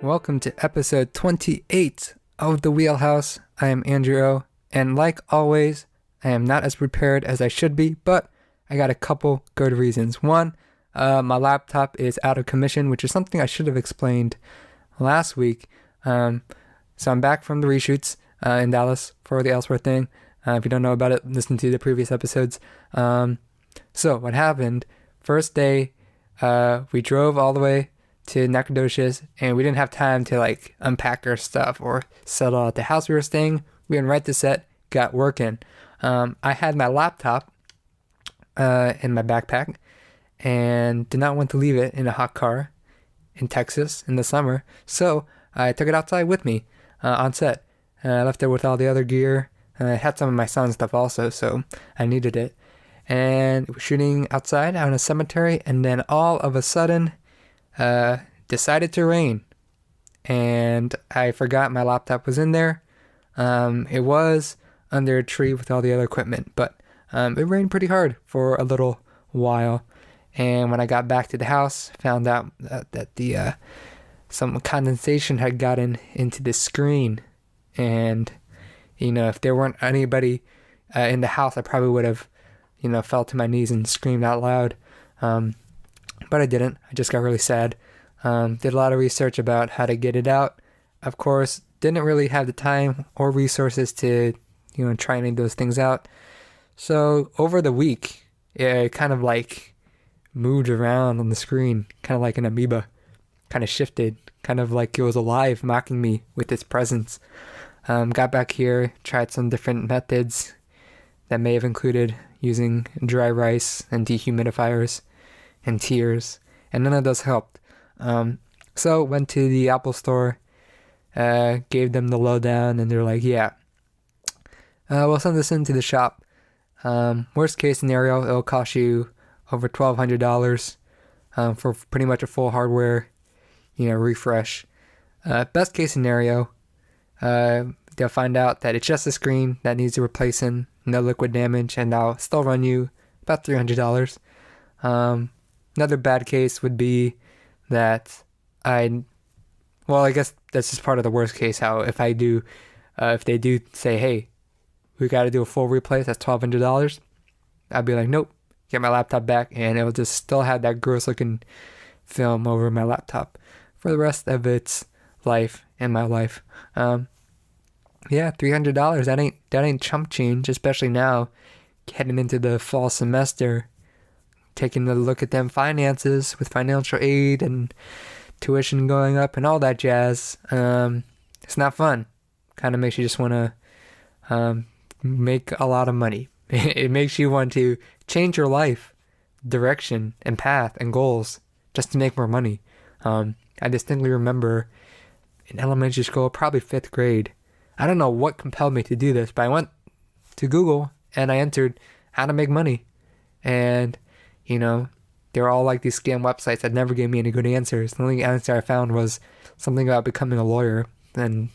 Welcome to episode 28 of the Wheelhouse. I am Andrew O, and like always, I am not as prepared as I should be, but I got a couple good reasons. One, my laptop is out of commission, which is something I should have explained last week. So I'm back from the reshoots in Dallas for the Elsewhere thing. If you don't know about it, listen to the previous episodes. So what happened, first day, we drove all the way to Nacogdoches, and we didn't have time to unpack our stuff or settle at the house we were staying. We went right to set, got working. I had my laptop in my backpack and did not want to leave it in a hot car in Texas in the summer, so I took it outside with me on set. I left it with all the other gear. I had some of my son's stuff also, so I needed it. And we were shooting outside out in a cemetery, and then all of a sudden, decided to rain, and I forgot my laptop was in there. It was under a tree with all the other equipment, but it rained pretty hard for a little while. And when I got back to the house, found out that the some condensation had gotten into the screen, and if there weren't anybody in the house, I probably would have fell to my knees and screamed out loud. But I didn't. I just got really sad. Did a lot of research about how to get it out. Of course, didn't really have the time or resources to, try any of those things out. So over the week, it kind of moved around on the screen, kind of like an amoeba, kind of shifted, kind of like it was alive, mocking me with its presence. Got back here, tried some different methods that may have included using dry rice and dehumidifiers and tears, and none of those helped. So went to the Apple store, gave them the lowdown, and they're like, yeah, we'll send this into the shop. Worst case scenario, it'll cost you over $1,200 for pretty much a full hardware refresh. Best case scenario, they'll find out that it's just a screen that needs replacing, no liquid damage, and I'll still run you about $300. Another bad case would be that I guess that's just part of the worst case. How if they do say, hey, we got to do a full replace, that's $1,200, I'd be like, nope, get my laptop back, and it'll just still have that gross looking film over my laptop for the rest of its life and my life. Yeah, $300, that ain't chump change, especially now heading into the fall semester, taking a look at them finances with financial aid and tuition going up and all that jazz. It's not fun. Kind of makes you just want to make a lot of money. It makes you want to change your life direction and path and goals just to make more money. I distinctly remember in elementary school, probably 5th grade, I don't know what compelled me to do this, but I went to Google and I entered how to make money. And they're all like these scam websites that never gave me any good answers. The only answer I found was something about becoming a lawyer. And,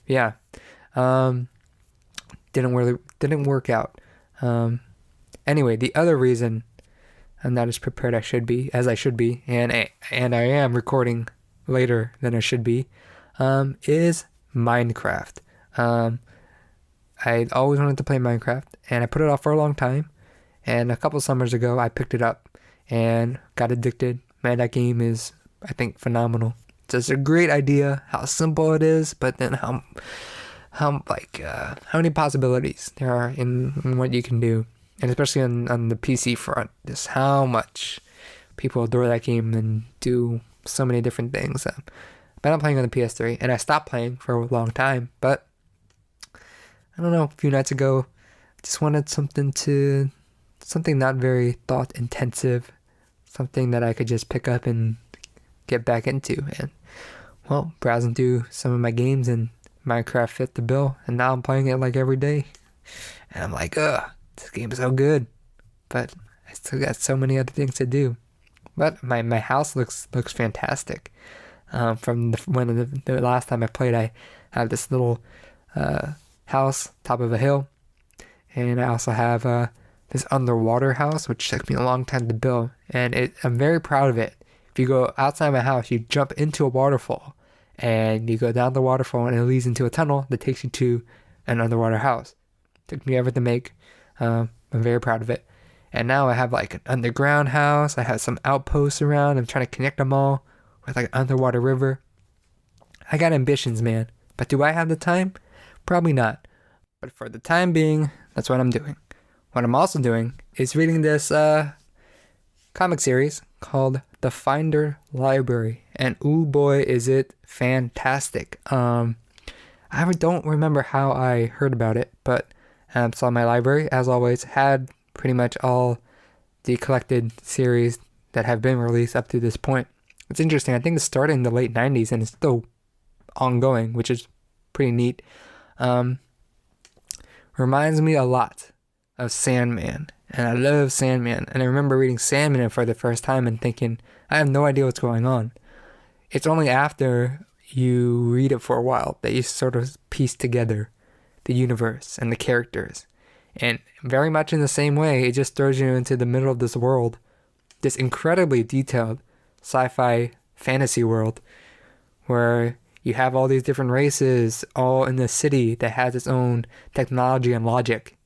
yeah. Didn't work out. Anyway, the other reason I'm not as prepared as I should be, and I am recording later than I should be, is Minecraft. I always wanted to play Minecraft, and I put it off for a long time. And a couple summers ago, I picked it up and got addicted. Man, that game is, I think, phenomenal. It's just a great idea, how simple it is, but then how many possibilities there are in what you can do. And especially on the PC front, just how much people adore that game and do so many different things. But I'm playing on the PS3, and I stopped playing for a long time. But I don't know, a few nights ago, I just wanted something not very thought intensive, something that I could just pick up and get back into. And browsing through some of my games, and Minecraft fit the bill, and now I'm playing it every day. And I'm like, this game is so good, but I still got so many other things to do. But my house looks fantastic. From the last time I played, I have this little house top of a hill, and I also have this underwater house, which took me a long time to build, and I'm very proud of it If you go outside my house, you jump into a waterfall, and you go down the waterfall, and it leads into a tunnel that takes you to an underwater house. Took me ever to make. I'm very proud of it. And now I have like an underground house. I have some outposts around. I'm trying to connect them all with like an underwater river. I got ambitions, man. But do I have the time? Probably not. But for the time being, that's what I'm doing. What I'm also doing is reading this comic series called The Finder Library. And ooh boy, is it fantastic. I don't remember how I heard about it, but saw my library, as always, had pretty much all the collected series that have been released up to this point. It's interesting. I think it started in the late 90s and it's still ongoing, which is pretty neat. Reminds me a lot of Sandman, and I love Sandman. And I remember reading Sandman for the first time and thinking, I have no idea what's going on. It's only after you read it for a while that you sort of piece together the universe and the characters. And very much in the same way, it just throws you into the middle of this world, this incredibly detailed sci-fi fantasy world where you have all these different races all in the city that has its own technology and logic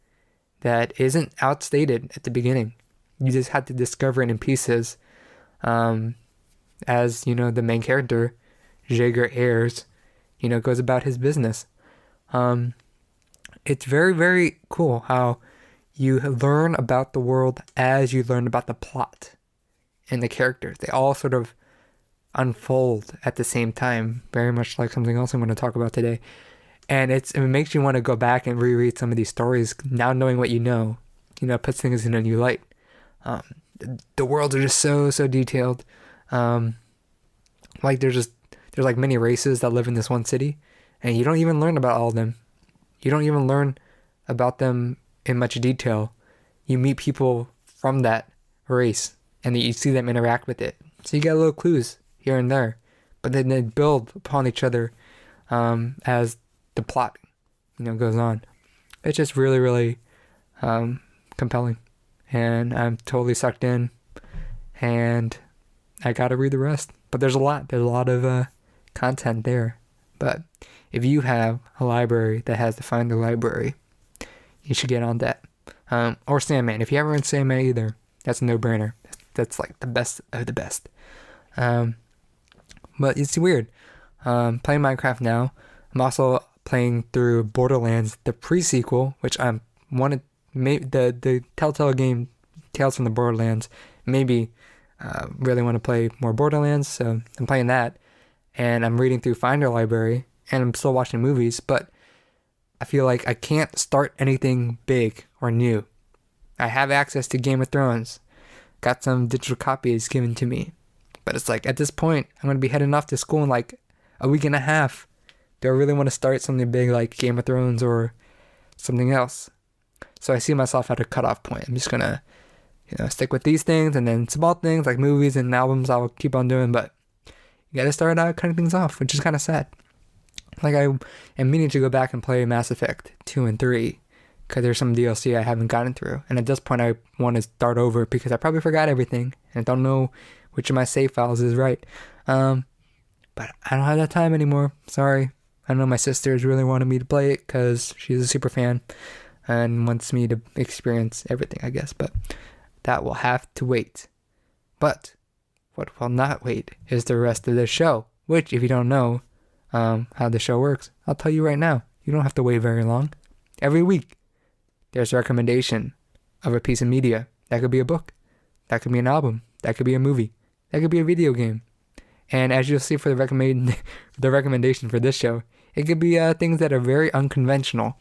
that isn't outstated at the beginning. You just have to discover it in pieces. As, the main character, Jaeger Ayers, goes about his business. It's very, very cool how you learn about the world as you learn about the plot and the characters. They all sort of unfold at the same time, very much like something else I'm going to talk about today. And it makes you want to go back and reread some of these stories, now knowing what puts things in a new light. The worlds are just so detailed. Like there's like many races that live in this one city, and you don't even learn about all of them. You don't even learn about them in much detail. You meet people from that race, and you see them interact with it. So you get little clues here and there, but then they build upon each other as the plot, goes on. It's just really, really compelling, and I'm totally sucked in, and I gotta read the rest. But there's a lot of content there. But if you have a library that has the Finder Library, you should get on that. Or Sandman. If you haven't read Sandman either, that's a no-brainer. That's like the best of the best. But it's weird. Playing Minecraft now. I'm also playing through Borderlands, the pre-sequel, which I wanted. The Telltale game, Tales from the Borderlands. Maybe really want to play more Borderlands, so I'm playing that. And I'm reading through Finder Library, and I'm still watching movies, but I feel like I can't start anything big or new. I have access to Game of Thrones. Got some digital copies given to me. But it's like, at this point, I'm going to be heading off to school in like a week and a half. Do I really want to start something big like Game of Thrones or something else? So I see myself at a cutoff point. I'm just going to, stick with these things, and then small things like movies and albums I'll keep on doing, but you gotta start cutting things off, which is kind of sad. Like, I am meaning to go back and play Mass Effect 2 and 3, because there's some DLC I haven't gotten through, and at this point I want to start over, because I probably forgot everything, and I don't know which of my save files is right. But I don't have that time anymore, sorry. I know my sisters really wanted me to play it, because she's a super fan, and wants me to experience everything, I guess, but that will have to wait. But what will not wait is the rest of the show, which, if you don't know how the show works, I'll tell you right now. You don't have to wait very long. Every week, there's a recommendation of a piece of media. That could be a book. That could be an album. That could be a movie. That could be a video game. And as you'll see for the recommendation for this show, it could be things that are very unconventional.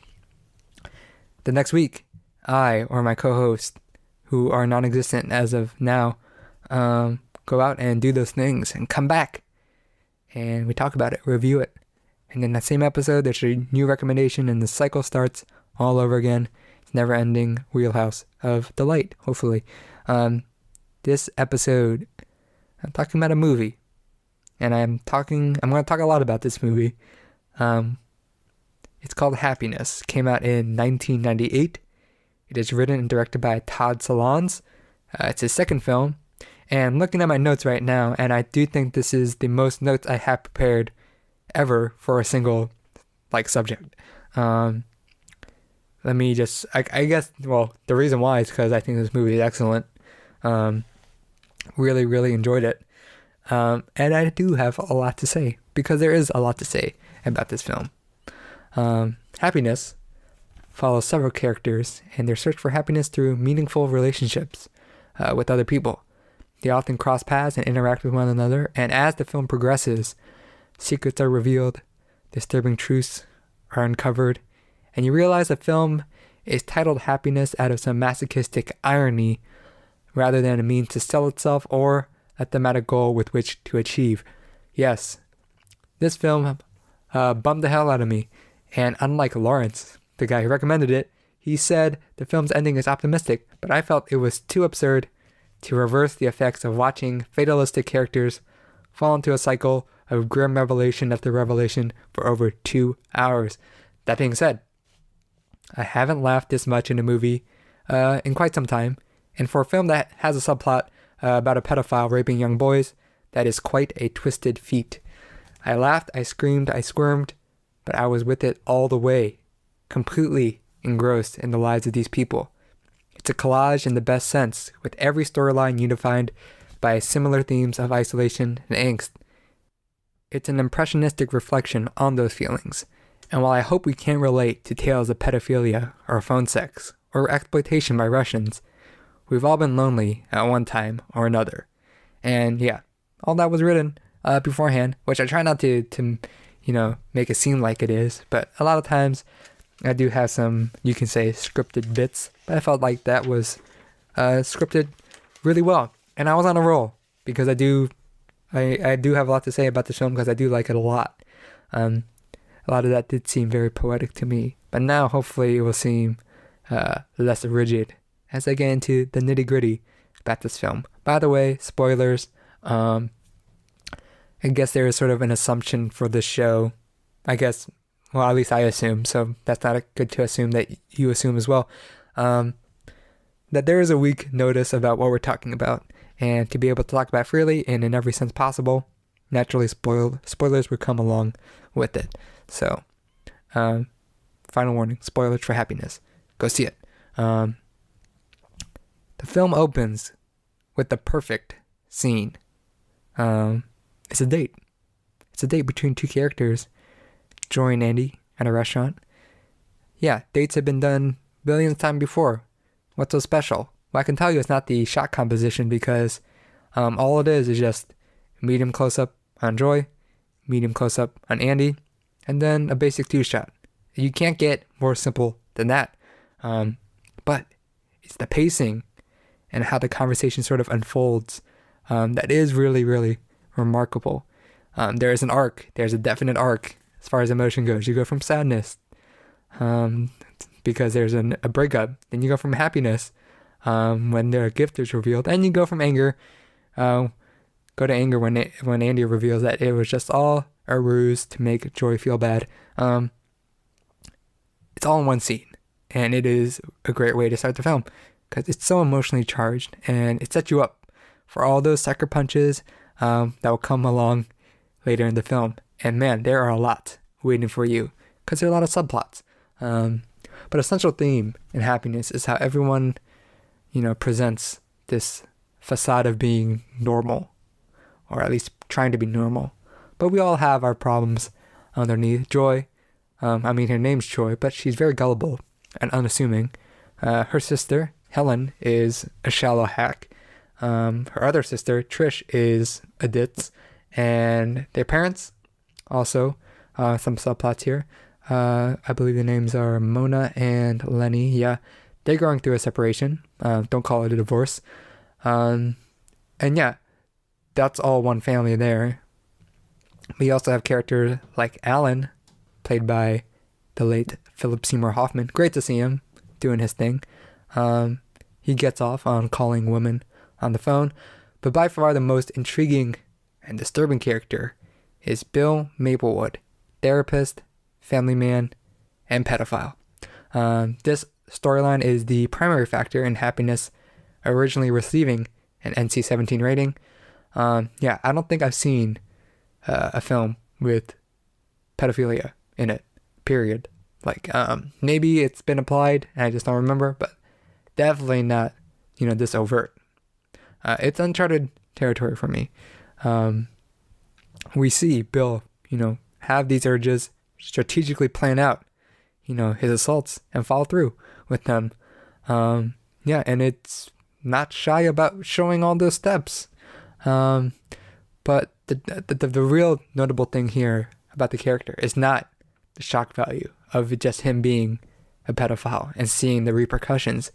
The next week, I or my co-host, who are non-existent as of now, go out and do those things and come back. And we talk about it, review it. And in that same episode, there's a new recommendation, and the cycle starts all over again. It's never-ending wheelhouse of delight, hopefully. This episode, I'm talking about a movie. And I'm going to talk a lot about this movie. It's called Happiness. Came out in 1998. It is written and directed by Todd Solondz. It's his second film. And looking at my notes right now, and I do think this is the most notes I have prepared ever for a single subject. Let me just, I guess, well, the reason why is because I think this movie is excellent. Really, really enjoyed it. And I do have a lot to say, because there is a lot to say about this film. Happiness follows several characters and their search for happiness through meaningful relationships with other people. They often cross paths and interact with one another, and as the film progresses, secrets are revealed, disturbing truths are uncovered, and you realize the film is titled Happiness out of some masochistic irony rather than a means to sell itself or a thematic goal with which to achieve. Yes, this film bummed the hell out of me, and unlike Lawrence, the guy who recommended it, he said the film's ending is optimistic, but I felt it was too absurd to reverse the effects of watching fatalistic characters fall into a cycle of grim revelation after revelation for over 2 hours. That being said, I haven't laughed this much in a movie in quite some time, and for a film that has a subplot about a pedophile raping young boys, that is quite a twisted feat. I laughed, I screamed, I squirmed, but I was with it all the way, completely engrossed in the lives of these people. It's a collage in the best sense, with every storyline unified by similar themes of isolation and angst. It's an impressionistic reflection on those feelings, and while I hope we can't relate to tales of pedophilia or phone sex or exploitation by Russians, we've all been lonely at one time or another. And yeah, all that was written beforehand, which I try not to make it seem like it is, but a lot of times I do have some, you can say, scripted bits, but I felt like that was scripted really well. And I was on a roll, because I do have a lot to say about this film, because I do like it a lot. A lot of that did seem very poetic to me, but now hopefully it will seem less rigid as I get into the nitty gritty about this film. By the way, spoilers. I guess there is sort of an assumption for this show. I guess, well, at least I assume, so that's not good to assume that you assume as well, that there is a weak notice about what we're talking about, and to be able to talk about freely and in every sense possible, naturally spoilers would come along with it. So, final warning, spoilers for Happiness. Go see it. The film opens with the perfect scene. It's a date. It's a date between two characters, Joy and Andy, at a restaurant. Yeah, dates have been done billions of times before. What's so special? Well, I can tell you it's not the shot composition, because all it is just medium close-up on Joy, medium close-up on Andy, and then a basic two-shot. You can't get more simple than that. But it's the pacing and how the conversation sort of unfolds that is really, really remarkable. There is an arc. There's a definite arc as far as emotion goes. You go from sadness because there's a breakup. Then you go from happiness when their gift is revealed. And you go from anger. Go to anger when Andy reveals that it was just all a ruse to make Joy feel bad. It's all in one scene. And it is a great way to start the film, because it's so emotionally charged, and it sets you up for all those sucker punches that will come along later in the film. And man, there are a lot waiting for you, because there are a lot of subplots. But a central theme in Happiness is how everyone, presents this facade of being normal, or at least trying to be normal. But we all have our problems underneath. Joy, her name's Joy, but she's very gullible and unassuming. Her sister, Helen, is a shallow hack. Her other sister, Trish, is a ditz. And their parents, also, some subplots here. I believe the names are Mona and Lenny. Yeah, they're going through a separation. Don't call it a divorce. And yeah, that's all one family there. We also have characters like Alan, played by the late Philip Seymour Hoffman. Great to see him doing his thing. He gets off on calling women on the phone. But by far the most intriguing and disturbing character is Bill Maplewood, therapist, family man, and pedophile. This storyline is the primary factor in Happiness originally receiving an NC-17 rating. Yeah, I don't think I've seen a film with pedophilia in it, period. Like, maybe it's been applied and I just don't remember, but definitely not, this overt. It's uncharted territory for me. We see Bill, have these urges, strategically plan out, his assaults and follow through with them. Yeah, and it's not shy about showing all those steps. But the real notable thing here about the character is not the shock value of just him being a pedophile and seeing the repercussions,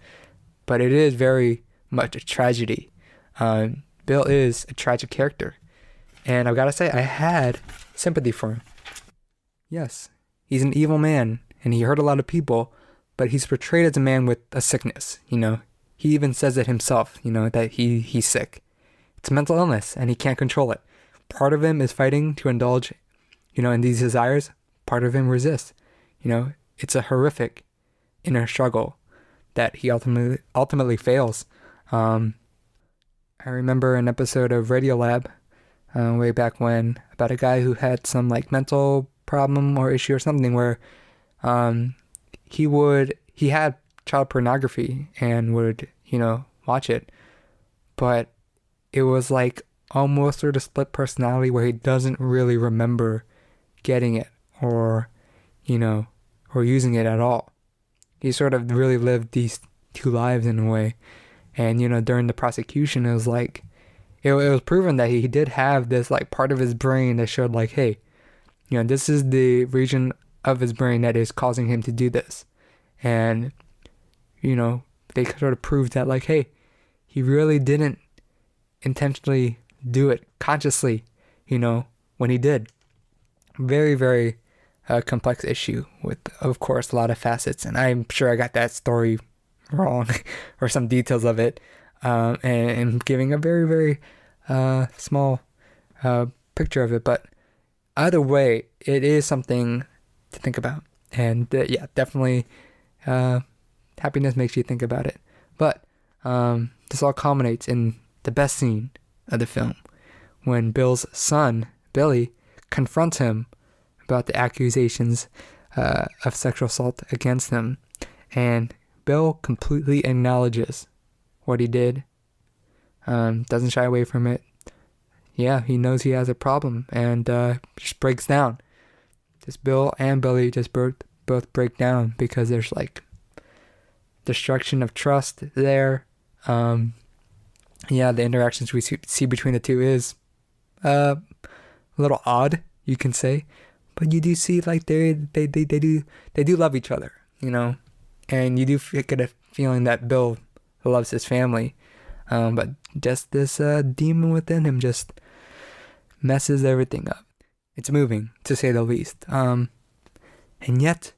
but it is very much a tragedy. Bill is a tragic character, and I've got to say, I had sympathy for him. Yes, he's an evil man, and he hurt a lot of people, but he's portrayed as a man with a sickness, He even says it himself, that he's sick. It's mental illness, and he can't control it. Part of him is fighting to indulge, in these desires. Part of him resists. It's a horrific inner struggle that he ultimately fails. I remember an episode of Radiolab way back when about a guy who had some mental problem or issue or something where he had child pornography and would watch it, but it was almost sort of split personality where he doesn't really remember getting it or using it at all. He sort of really lived these two lives in a way. And, during the prosecution, it was it was proven that he did have this part of his brain that showed hey, this is the region of his brain that is causing him to do this. And, they sort of proved that hey, he really didn't intentionally do it consciously, when he did. Very, very complex issue with, of course, a lot of facets. And I'm sure I got that story wrong or some details of it. And giving a very, very small picture of it. But either way, it is something to think about. And yeah, definitely happiness makes you think about it. But this all culminates in the best scene of the film, when Bill's son, Billy, confronts him about the accusations of sexual assault against him. And Bill completely acknowledges what he did, doesn't shy away from it. Yeah, he knows he has a problem and just breaks down. Just Bill and Billy just both break down because there's destruction of trust there. Yeah, the interactions we see between the two is a little odd, you can say, but you do see they do love each other, and you do get a feeling that Bill loves his family, but just this demon within him just messes everything up. It's moving, to say the least, and yet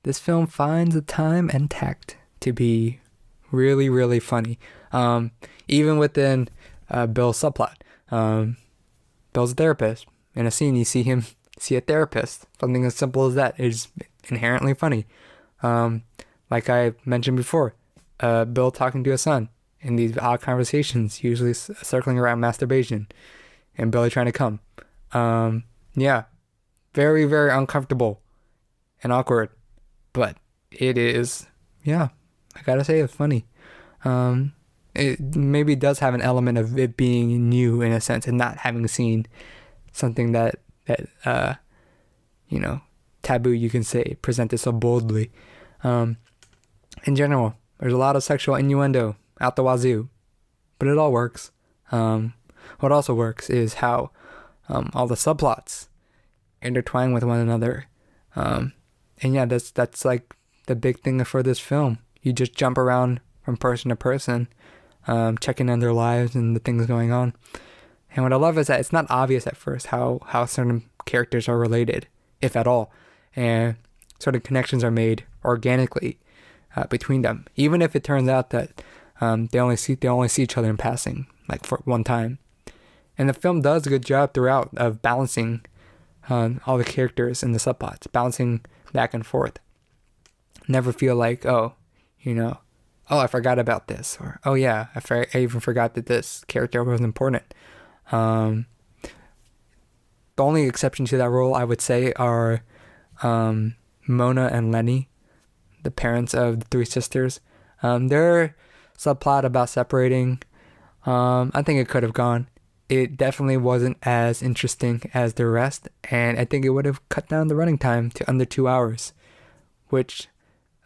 this film finds the time and tact to be really, really funny. Even within Bill's subplot. Bill's a therapist. In a scene, you see him see a therapist. Something as simple as that is inherently funny. Like I mentioned before, Bill talking to his son in these odd conversations, usually circling around masturbation, and Billy trying to come. Yeah, very, very uncomfortable and awkward, but it is, yeah, I gotta say, it's funny. It maybe does have an element of it being new in a sense and not having seen something that taboo, you can say, presented so boldly. In general, there's a lot of sexual innuendo out the wazoo, but it all works. What also works is how all the subplots intertwine with one another. And yeah, that's the big thing for this film. You just jump around from person to person, checking on their lives and the things going on. And what I love is that it's not obvious at first how certain characters are related, if at all, and certain connections are made organically between them, even if it turns out that they only see each other in passing, for one time. And the film does a good job throughout of balancing all the characters in the subplots, bouncing back and forth. Never feel oh, I forgot about this, or oh yeah, I even forgot that this character was important. Um, the only exception to that rule, I would say, are Mona and Lenny, the parents of the three sisters. Their subplot about separating, I think it could have gone. It definitely wasn't as interesting as the rest, and I think it would have cut down the running time to under 2 hours, which,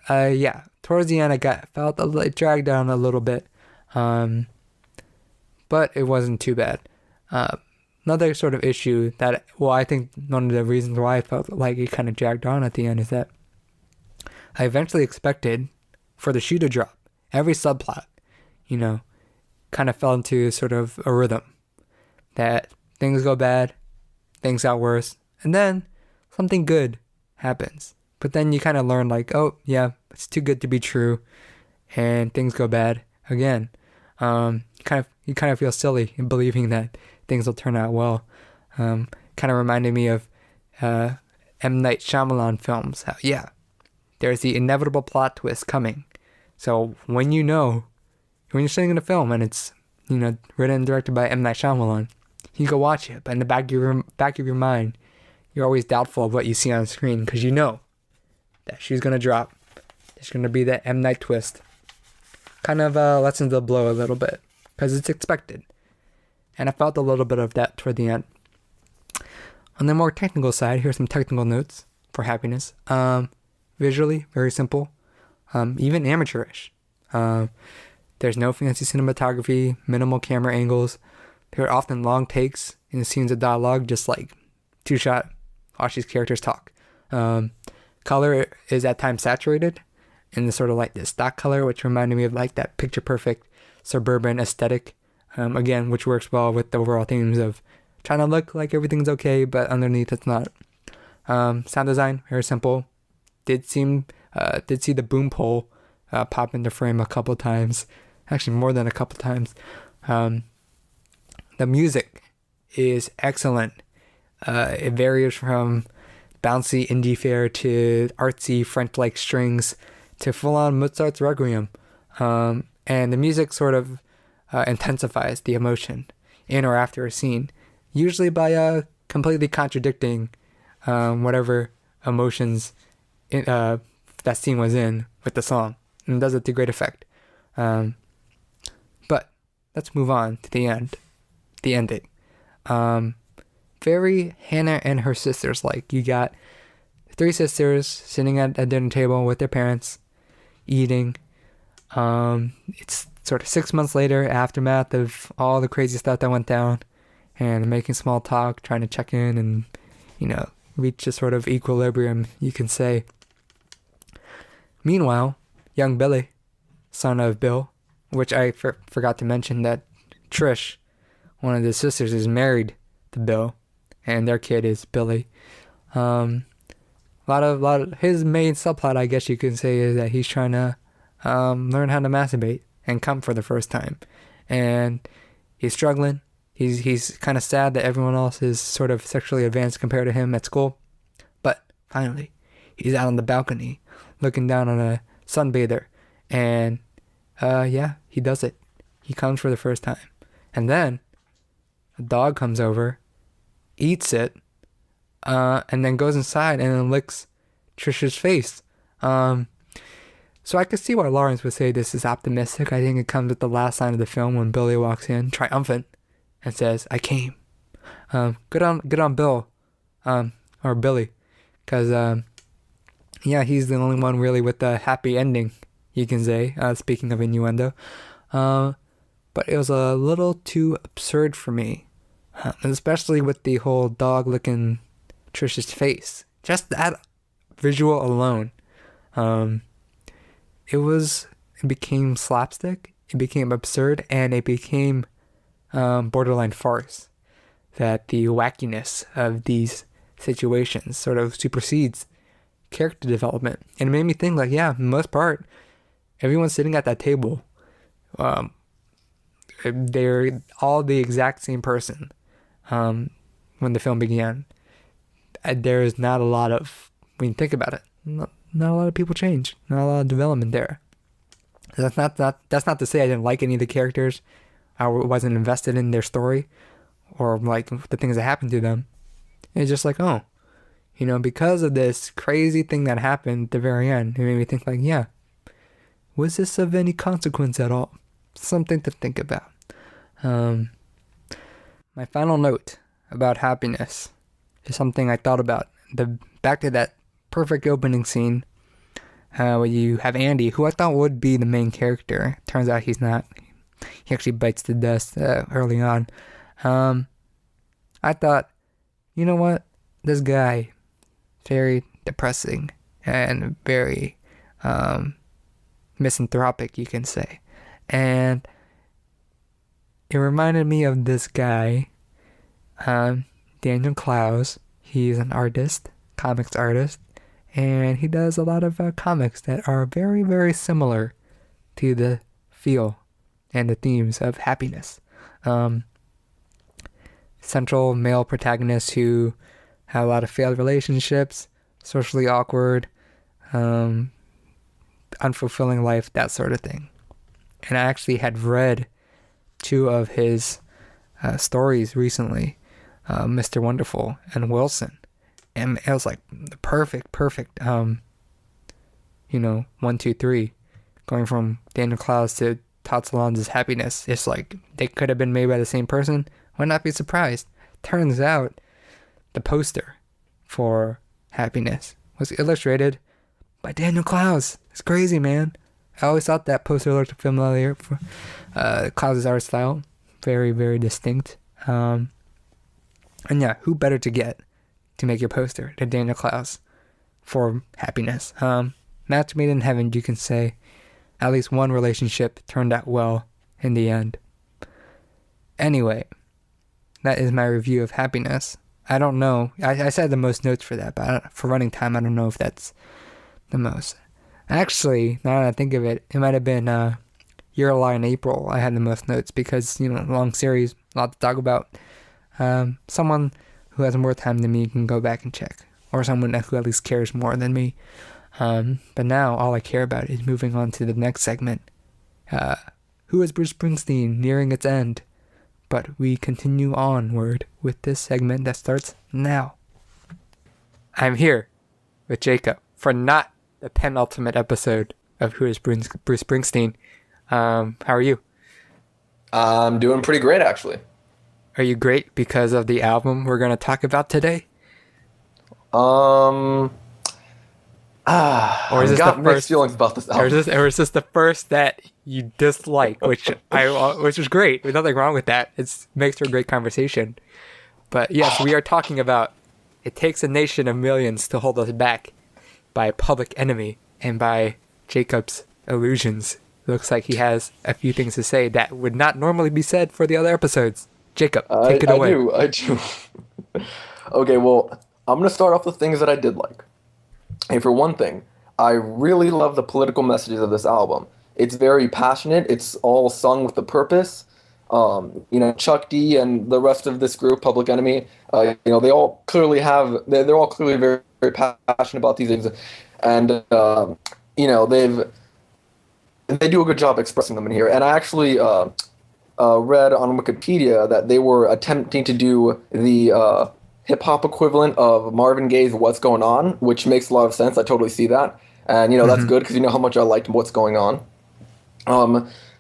yeah, towards the end felt it dragged down a little bit, but it wasn't too bad. Another sort of issue that, well, I think one of the reasons why I felt like it kind of dragged on at the end is that I eventually expected for the shoe to drop. Every subplot, kind of fell into sort of a rhythm that things go bad, things got worse, and then something good happens. But then you kind of learn like, oh yeah, it's too good to be true, and things go bad again. You kind of feel silly in believing that things will turn out well. Kind of reminded me of M. Night Shyamalan films. How, yeah, there's the inevitable plot twist coming. So when you're sitting in a film and it's written and directed by M. Night Shyamalan, you go watch it, but in the back of your mind, you're always doubtful of what you see on screen because you know that shoe's gonna drop. There's gonna be that M. Night twist. Kind of lessens the blow a little bit because it's expected, and I felt a little bit of that toward the end. On the more technical side, here's some technical notes for happiness. Visually, very simple, even amateurish. There's no fancy cinematography, minimal camera angles. There are often long takes in the scenes of dialogue, just like two-shot, watch these characters talk. Color is at times saturated in the sort of like this stock color, which reminded me of like that picture-perfect suburban aesthetic, again, which works well with the overall themes of trying to look like everything's okay, but underneath it's not. Sound design, very simple. Did see the boom pole pop into frame a couple times, actually more than a couple times. The music is excellent. It varies from bouncy indie fare to artsy French-like strings to full-on Mozart's Requiem. And the music sort of intensifies the emotion in or after a scene, usually by completely contradicting whatever emotions that scene was in with the song, and does it to great effect. But let's move on to the ending. Very Hannah and her sisters like. You got three sisters sitting at a dinner table with their parents, eating. It's sort of 6 months later, aftermath of all the crazy stuff that went down, and making small talk, trying to check in and, reach a sort of equilibrium, you can say. Meanwhile, young Billy, son of Bill, which I forgot to mention that Trish, one of the sisters, is married to Bill, and their kid is Billy. A lot of his main subplot, I guess you could say, is that he's trying to learn how to masturbate and come for the first time, and he's struggling. He's kind of sad that everyone else is sort of sexually advanced compared to him at school, but finally, he's out on the balcony looking down on a sunbather, and yeah, he does it. He comes for the first time, and then a dog comes over, eats it, and then goes inside and then licks Trisha's face. So I could see why Lawrence would say this is optimistic. I think it comes at the last line of the film when Billy walks in, triumphant, and says, "I came." Good on Bill, or Billy, because yeah, he's the only one really with the happy ending, you can say. Speaking of innuendo, but it was a little too absurd for me, especially with the whole dog licking Trisha's face. Just that visual alone, it became slapstick, it became absurd, and it became borderline farce. That the wackiness of these situations sort of supersedes character development, and it made me think like, yeah, for the most part, everyone sitting at that table, they're all the exact same person when the film began. There's not a lot of, when you think about it, not a lot of people change, not a lot of development there. That's not to say I didn't like any of the characters. I wasn't invested in their story or like the things that happened to them. It's just like, oh, because of this crazy thing that happened at the very end, it made me think like, yeah, was this of any consequence at all? Something to think about. My final note about happiness is something I thought about. Back to that perfect opening scene where you have Andy, who I thought would be the main character. Turns out he's not. He actually bites the dust early on. I thought, you know what? This guy, very depressing and very misanthropic, you can say. And it reminded me of this guy, Daniel Clowes. He's an artist, comics artist, and he does a lot of comics that are very, very similar to the feel and the themes of happiness. Central male protagonists who have a lot of failed relationships, socially awkward, unfulfilling life, that sort of thing. And I actually had read 2 of his stories recently, Mr. Wonderful and Wilson. And it was like the perfect, 1, 2, 3. Going from Daniel Clowes to Todd Solondz's Happiness. It's like they could have been made by the same person. Would not be surprised. Turns out the poster for Happiness was illustrated by Daniel Clowes. It's crazy, man. I always thought that poster looked familiar for Clowes' art style. Very, very distinct. And yeah, who better to get to make your poster than Daniel Clowes for Happiness? Match made in heaven, you can say. At least one relationship turned out well in the end. Anyway, that is my review of Happiness. I don't know. I said the most notes for that, but for running time, I don't know if that's the most. Actually, now that I think of it, it might have been Year Lie in April. I had the most notes because, long series, a lot to talk about. Someone who has more time than me can go back and check. Or someone who at least cares more than me. But now all I care about is moving on to the next segment. Who is Bruce Springsteen nearing its end? But we continue onward with this segment that starts now. I'm here with Jacob for not the penultimate episode of Who is Bruce Springsteen. How are you? I'm doing pretty great, actually. Are you great because of the album we're going to talk about today? Or is this the first feelings about this album? Or is this the first that you dislike, which was great. There's nothing wrong with that. It makes for a great conversation. But yes, we are talking about It Takes a Nation of Millions to Hold Us Back by Public Enemy and by Jacob's Illusions. It looks like he has a few things to say that would not normally be said for the other episodes. Jacob, take it away. I do. Okay, well, I'm going to start off with things that I did like. And for one thing, I really love the political messages of this album. It's very passionate. It's all sung with a purpose. Chuck D and the rest of this group, Public Enemy, they all clearly they're all clearly very, very passionate about these things. And, they do a good job expressing them in here. And I actually read on Wikipedia that they were attempting to do the hip-hop equivalent of Marvin Gaye's What's Going On, which makes a lot of sense. I totally see that. And, that's good because you know how much I liked What's Going On.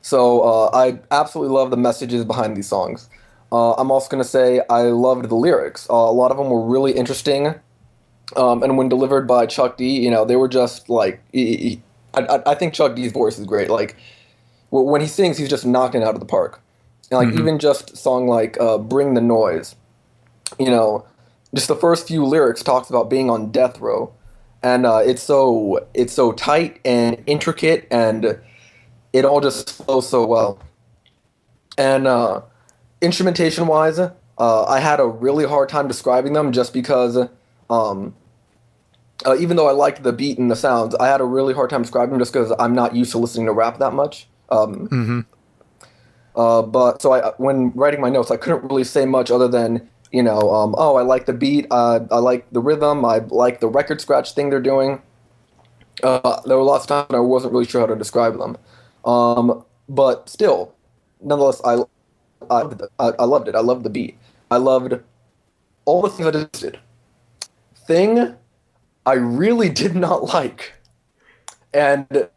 So I absolutely love the messages behind these songs. I'm also going to say I loved the lyrics. A lot of them were really interesting. And when delivered by Chuck D, they were just like... I think Chuck D's voice is great. Like, when he sings, he's just knocking it out of the park. And, like, even just a song like Bring the Noise, just the first few lyrics talks about being on death row. And it's so tight and intricate, and it all just flows so well. And instrumentation-wise, I had a really hard time describing them just because, even though I liked the beat and the sounds, I had a really hard time describing them just because I'm not used to listening to rap that much. But so when writing my notes, I couldn't really say much other than, I like the beat, I like the rhythm, I like the record scratch thing they're doing. There were lots of times I wasn't really sure how to describe them. But still, nonetheless, I loved it. I loved the beat. I loved all the things I just did. Thing I really did not like, and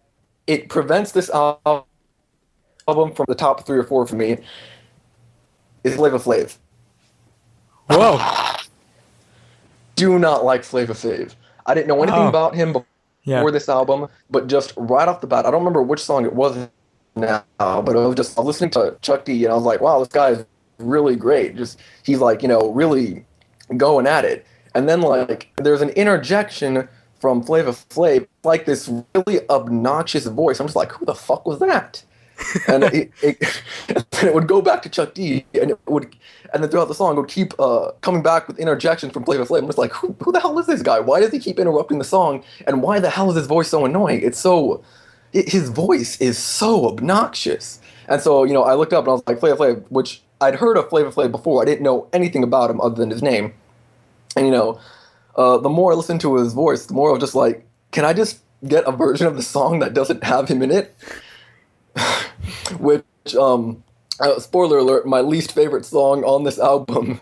it prevents this album from the top 3 or 4 for me, is Flava Flav. Whoa. Do not like Flava Flav. I didn't know anything about him before this album, but just right off the bat, I don't remember which song it was now, but I was listening to Chuck D, and I was like, wow, this guy is really great. He's like, really going at it. And then like there's an interjection from Flava Flav, like this really obnoxious voice. I'm just like, who the fuck was that? And it would go back to Chuck D, and then throughout the song it would keep coming back with interjections from Flava Flav. I'm just like, who the hell is this guy? Why does he keep interrupting the song? And why the hell is his voice so annoying? His voice is so obnoxious. And so, I looked up and I was like, Flava Flav, which I'd heard of Flava Flav before. I didn't know anything about him other than his name. And, the more I listened to his voice, the more I was just like, can I just get a version of the song that doesn't have him in it? Which, spoiler alert, my least favorite song on this album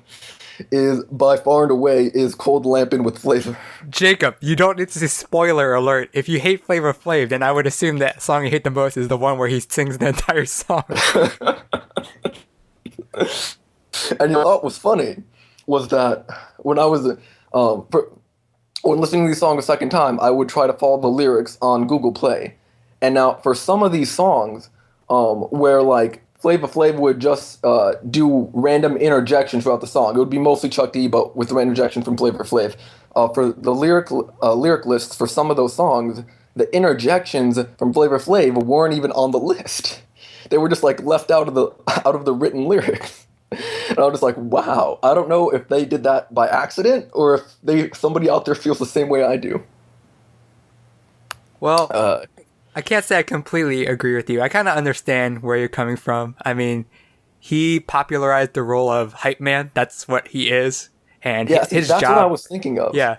is by far and away is Cold Lampin' with Flavor. Jacob, you don't need to say spoiler alert. If you hate Flava Flav, then I would assume that song you hate the most is the one where he sings the entire song. And what was funny was that when I was when listening to these songs a second time, I would try to follow the lyrics on Google Play. And now for some of these songs, where like Flava Flav would just do random interjections throughout the song. It would be mostly Chuck D, but with random interjection from Flava Flav. For the lyric lists for some of those songs, the interjections from Flava Flav weren't even on the list. They were just like left out of the written lyrics. And I was just like, wow. I don't know if they did that by accident or if somebody out there feels the same way I do. Well, I can't say I completely agree with you. I kind of understand where you're coming from. I mean, he popularized the role of hype man. That's what he is. And his that's job, what I was thinking of. Yeah.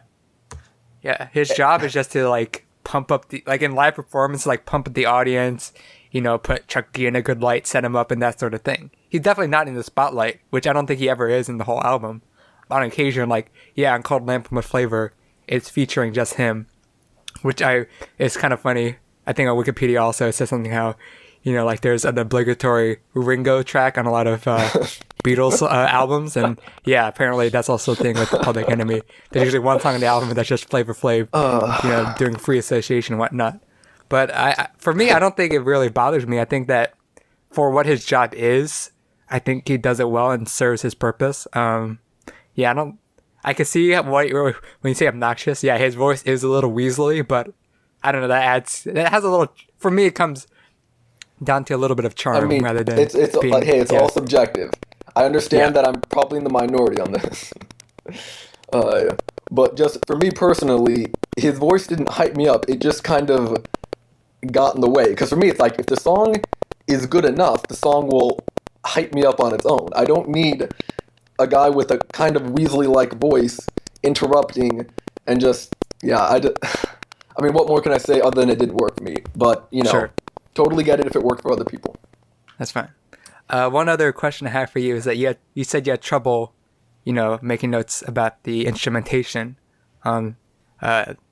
His job is just to like pump up like in live performance, like pump up the audience, put Chuck D in a good light, set him up and that sort of thing. He's definitely not in the spotlight, which I don't think he ever is in the whole album. On occasion, like, on Cold Lampin' with Flavor, it's featuring just him, which is kind of funny. I think on Wikipedia also it says something how, like there's an obligatory Ringo track on a lot of Beatles albums, and apparently that's also a thing with Public Enemy. There's usually one song on the album that's just Flava Flav, doing free association and whatnot. But for me, I don't think it really bothers me. I think that for what his job is, I think he does it well and serves his purpose. I can see when you say obnoxious. Yeah, his voice is a little weaselly, but I don't know. That has a little. For me, it comes down to a little bit of charm rather than. It's all subjective. I understand that I'm probably in the minority on this. But just for me personally, his voice didn't hype me up. It just kind of got in the way. Because for me, it's like if the song is good enough, the song will hype me up on its own. I don't need a guy with a kind of Weasley-like voice interrupting and just I mean, what more can I say other than it didn't work for me? But Sure. Totally get it if it worked for other people. That's fine. One other question I have for you is that you said you had trouble, making notes about the instrumentation on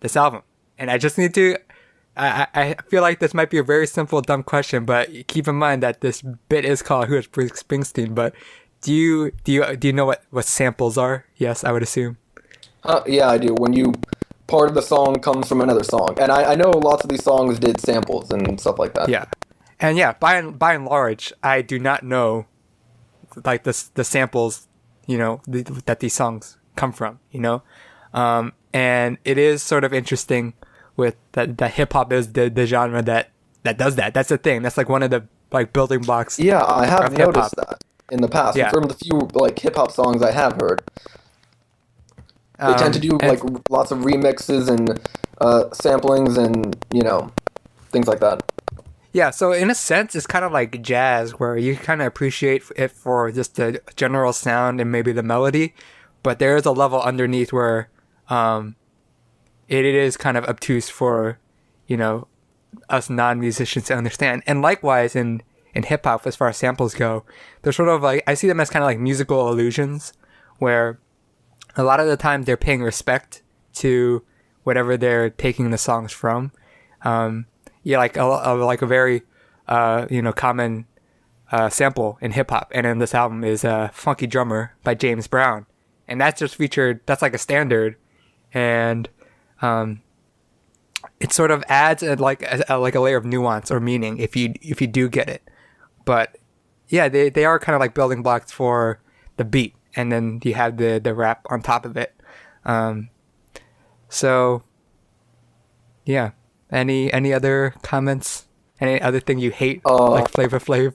this album, and I just need to. I feel like this might be a very simple, dumb question, but keep in mind that this bit is called "Who is Bruce Springsteen?" But do you know what samples are? Yes, I would assume. Yeah, I do. When part of the song comes from another song, and I know lots of these songs did samples and stuff like that. Yeah, and by and large, I do not know like the samples, that these songs come from. And it is sort of interesting. With that hip hop is the genre that does that. That's the thing. That's like one of the like building blocks. Yeah, I have noticed that in the past. Yeah. From the few like hip hop songs I have heard, they tend to do like lots of remixes and samplings and things like that. Yeah, so in a sense, it's kind of like jazz, where you kind of appreciate it for just the general sound and maybe the melody, but there is a level underneath where it is kind of obtuse for, us non-musicians to understand. And likewise in hip hop, as far as samples go, they're sort of like, I see them as kind of like musical illusions, where a lot of the time they're paying respect to whatever they're taking the songs from. Like a very common sample in hip hop and in this album is "Funky Drummer" by James Brown, and that's just featured. That's like a standard, and it sort of adds a layer of nuance or meaning if you do get it. But yeah, they are kind of like building blocks for the beat, and then you have the rap on top of it. So yeah, any other comments? Any other thing you hate, like Flavor Flav?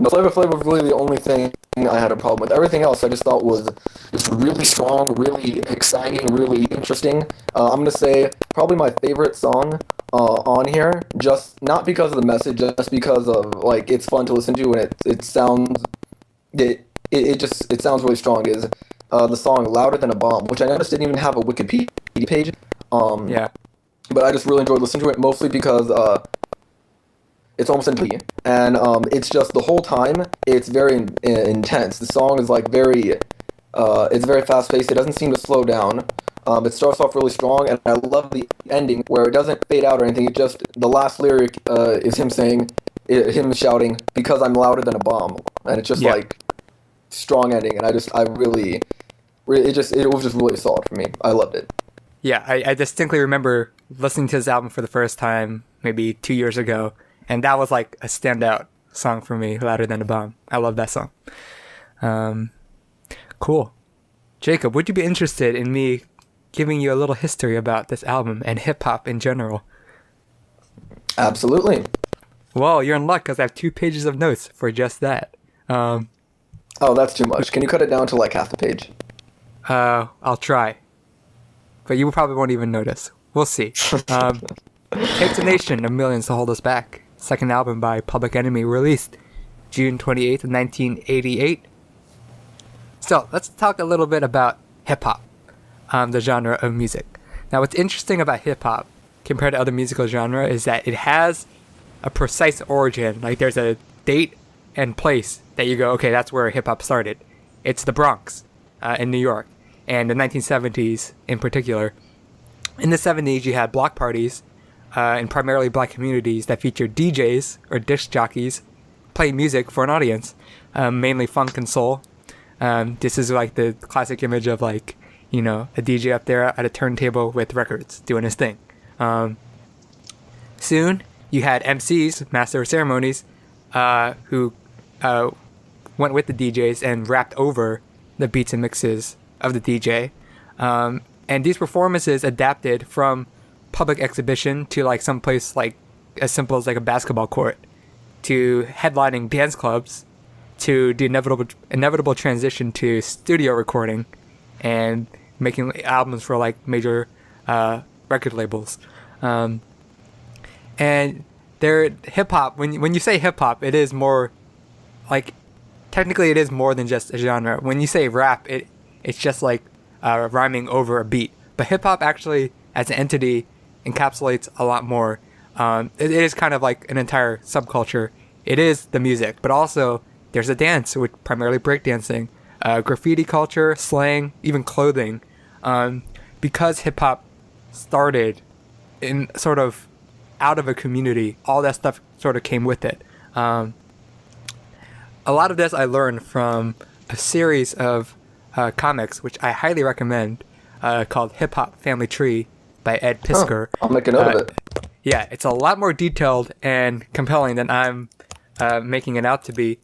No, Flavor Flav was really the only thing I had a problem with. Everything else I just thought was just really strong, really exciting, really interesting. I'm gonna say probably my favorite song on here, just not because of the message, just because of like it's fun to listen to and it sounds it sounds really strong. Is the song "Louder Than a Bomb," which I noticed didn't even have a Wikipedia page. Yeah. But I just really enjoyed listening to it, mostly because it's almost in and it's just the whole time it's very intense. The song is like it's very fast paced. It doesn't seem to slow down. It starts off really strong, and I love the ending where it doesn't fade out or anything. It just the last lyric is him him shouting "Because I'm louder than a bomb," and it's just like strong ending. And it was just really solid for me. I loved it. Yeah, I distinctly remember listening to this album for the first time maybe 2 years ago, and that was like a standout song for me, "Louder Than a Bomb." I love that song. Cool. Jacob, would you be interested in me giving you a little history about this album and hip-hop in general? Absolutely. Well, you're in luck because I have 2 pages of notes for just that. Oh, that's too much. Can you cut it down to like half the page? I'll try. But you probably won't even notice. We'll see. Takes a Nation of Millions to Hold Us Back. Second album by Public Enemy, released June 28th, 1988. So, let's talk a little bit about hip-hop, the genre of music. Now, what's interesting about hip-hop, compared to other musical genre, is that it has a precise origin. Like, there's a date and place that you go, okay, that's where hip-hop started. It's the Bronx in New York. And the 1970s in particular. In the 70s, you had block parties in primarily black communities that featured DJs or disc jockeys playing music for an audience, mainly funk and soul. This is like the classic image of like, a DJ up there at a turntable with records doing his thing. Soon, you had MCs, Master of Ceremonies, who went with the DJs and rapped over the beats and mixes of the DJ, and these performances adapted from public exhibition to like some place like as simple as like a basketball court, to headlining dance clubs, to the inevitable transition to studio recording and making albums for like major record labels. And their hip hop, when you say hip hop, it is more like, technically it is more than just a genre. When you say rap, it's just like rhyming over a beat. But hip-hop actually, as an entity, encapsulates a lot more. It is kind of like an entire subculture. It is the music, but also there's a dance, with primarily breakdancing, graffiti culture, slang, even clothing. Because hip-hop started in sort of out of a community, all that stuff sort of came with it. A lot of this I learned from a series of comics, which I highly recommend, called Hip Hop Family Tree by Ed Piskor. I'll make a note of it. Yeah, it's a lot more detailed and compelling than I'm making it out to be.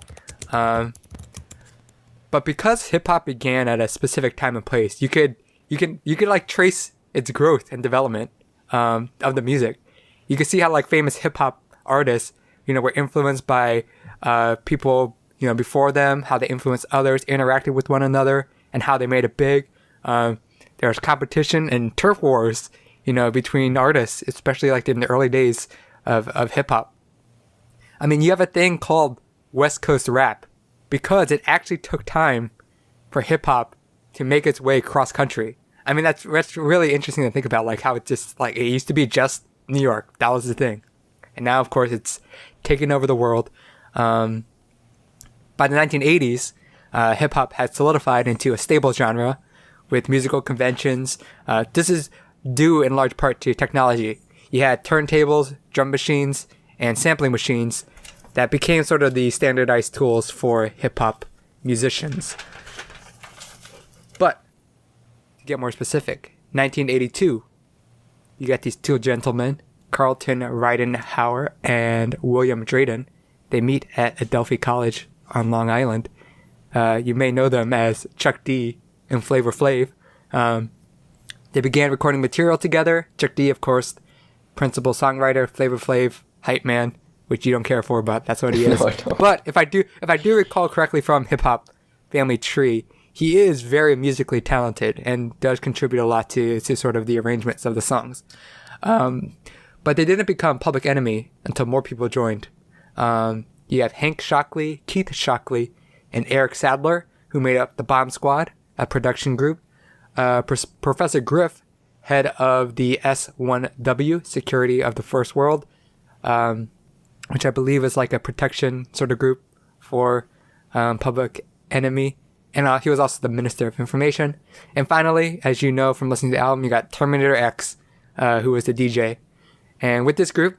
But because hip hop began at a specific time and place, you could like trace its growth and development of the music. You could see how like famous hip hop artists, were influenced by people before them, how they influenced others, interacted with one another, and how they made it big. There's competition and turf wars, between artists, especially like in the early days of hip hop. I mean, you have a thing called West Coast rap because it actually took time for hip hop to make its way cross country. I mean, that's really interesting to think about, like how it just like it used to be just New York. That was the thing. And now, of course, it's taken over the world. By the 1980s, hip-hop had solidified into a stable genre with musical conventions. This is due in large part to technology. You had turntables, drum machines, and sampling machines that became sort of the standardized tools for hip-hop musicians. But, to get more specific, 1982, you got these two gentlemen, Carlton Ridenhour and William Drayton. They meet at Adelphi College on Long Island. You may know them as Chuck D and Flavor Flav. They began recording material together. Chuck D, of course, principal songwriter. Flavor Flav, hype man, which you don't care for, but that's what he is. No, I don't. But if I do recall correctly from hip hop family tree, he is very musically talented and does contribute a lot to sort of the arrangements of the songs. But they didn't become Public Enemy until more people joined. You have Hank Shockley, Keith Shockley, and Eric Sadler, who made up the Bomb Squad, a production group. Professor Griff, head of the S1W, Security of the First World, which I believe is like a protection sort of group for Public Enemy. And he was also the Minister of Information. And finally, as you know from listening to the album, you got Terminator X, who was the DJ. And with this group,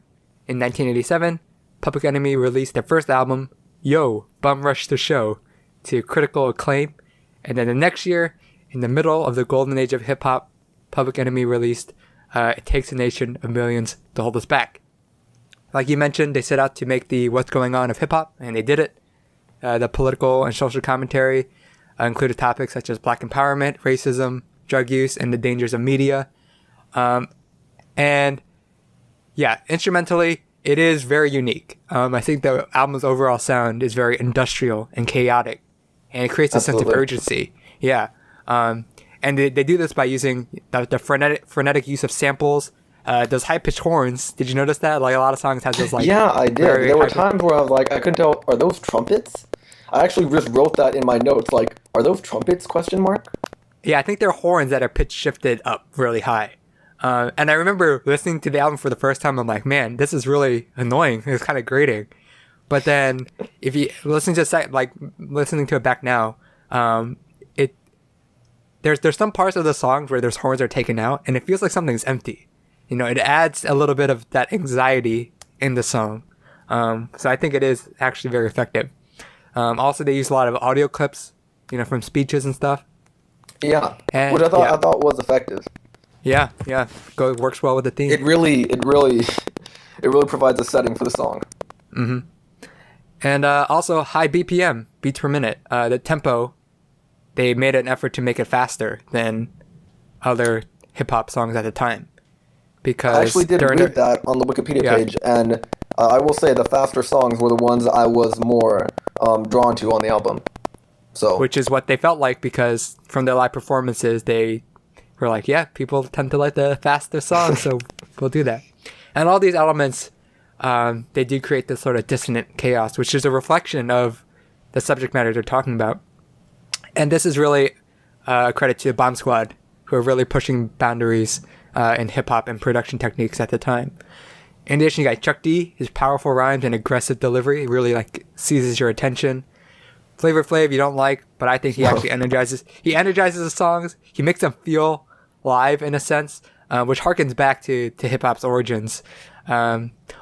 in 1987, Public Enemy released their first album, Yo, Bum Rush the Show, to critical acclaim. And then the next year, in the middle of the golden age of hip-hop, Public Enemy released It Takes a Nation of Millions to Hold Us Back. Like you mentioned, they set out to make the what's going on of hip-hop, and they did it. The political and social commentary included topics such as black empowerment, racism, drug use, and the dangers of media. And yeah, instrumentally, it is very unique. I think the album's overall sound is very industrial and chaotic, and it creates a sense of urgency. Yeah. And they do this by using the frenetic use of samples, those high-pitched horns. Did you notice that? Like, a lot of songs have those, like... Yeah, I did. There were times where I was like, I couldn't tell, are those trumpets? I actually just wrote that in my notes, like, are those trumpets, question mark? Yeah, I think they're horns that are pitch shifted up really high. And I remember listening to the album for the first time, I'm like, man, this is really annoying. It's kind of grating. But then, if you listen to listening to it back now, there's some parts of the songs where those horns are taken out, and it feels like something's empty. You know, it adds a little bit of that anxiety in the song. So I think it is actually very effective. Also, they use a lot of audio clips, you know, from speeches and stuff. Yeah, which I thought was effective. Yeah. It works well with the theme. It really provides a setting for the song. Mm-hmm. And also high BPM, beats per minute. The tempo, they made an effort to make it faster than other hip hop songs at the time. Because I actually did read that on the Wikipedia page, and I will say the faster songs were the ones I was more drawn to on the album. So, which is what they felt like, because from their live performances, they were like, yeah, people tend to like the faster songs, so we'll do that. And all these elements, they do create this sort of dissonant chaos, which is a reflection of the subject matter they're talking about. And this is really a credit to the Bomb Squad, who are really pushing boundaries in hip-hop and production techniques at the time. In addition, you got Chuck D. His powerful rhymes and aggressive delivery really like seizes your attention. Flavor Flav you don't like, but I think he actually energizes the songs. He makes them feel live in a sense, which harkens back to hip-hop's origins.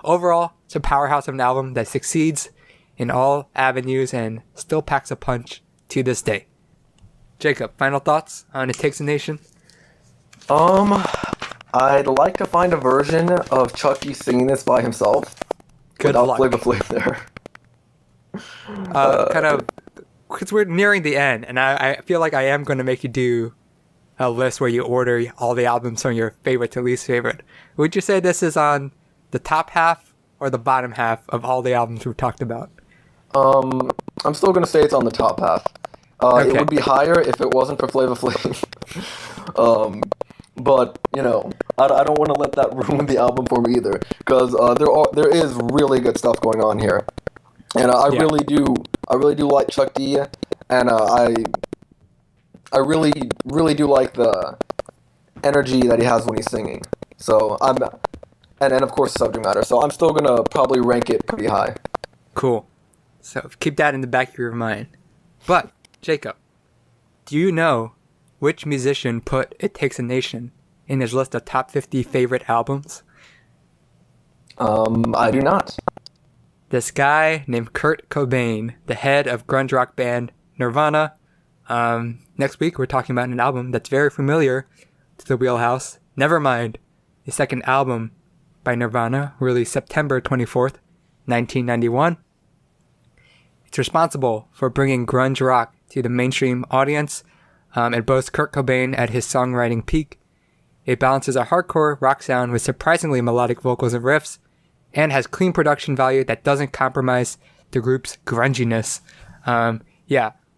Overall, it's a powerhouse of an album that succeeds in all avenues and still packs a punch to this day. Jacob, final thoughts on It Takes a Nation? I'd like to find a version of Chucky singing this by himself. Good without luck. Flavor Flav there. Because we're nearing the end, and I feel like I am going to make you do a list where you order all the albums from your favorite to least favorite. Would you say this is on the top half or the bottom half of all the albums we've talked about? I'm still going to say it's on the top half. Okay. It would be higher if it wasn't for Flavor Flav. But, you know, I don't want to let that ruin the album for me either, because there is really good stuff going on here. And I really do like Chuck D, and I really do like the energy that he has when he's singing. So and of course subject matter. So I'm still gonna probably rank it pretty high. Cool. So keep that in the back of your mind. But, Jacob, do you know which musician put It Takes a Nation in his list of top 50 favorite albums? I do not. This guy named Kurt Cobain, the head of grunge rock band Nirvana. Next week, we're talking about an album that's very familiar to the Wheelhouse. Nevermind, the second album by Nirvana, released September 24th, 1991. It's responsible for bringing grunge rock to the mainstream audience. It boasts Kurt Cobain at his songwriting peak. It balances a hardcore rock sound with surprisingly melodic vocals and riffs, and has clean production value that doesn't compromise the group's grunginess.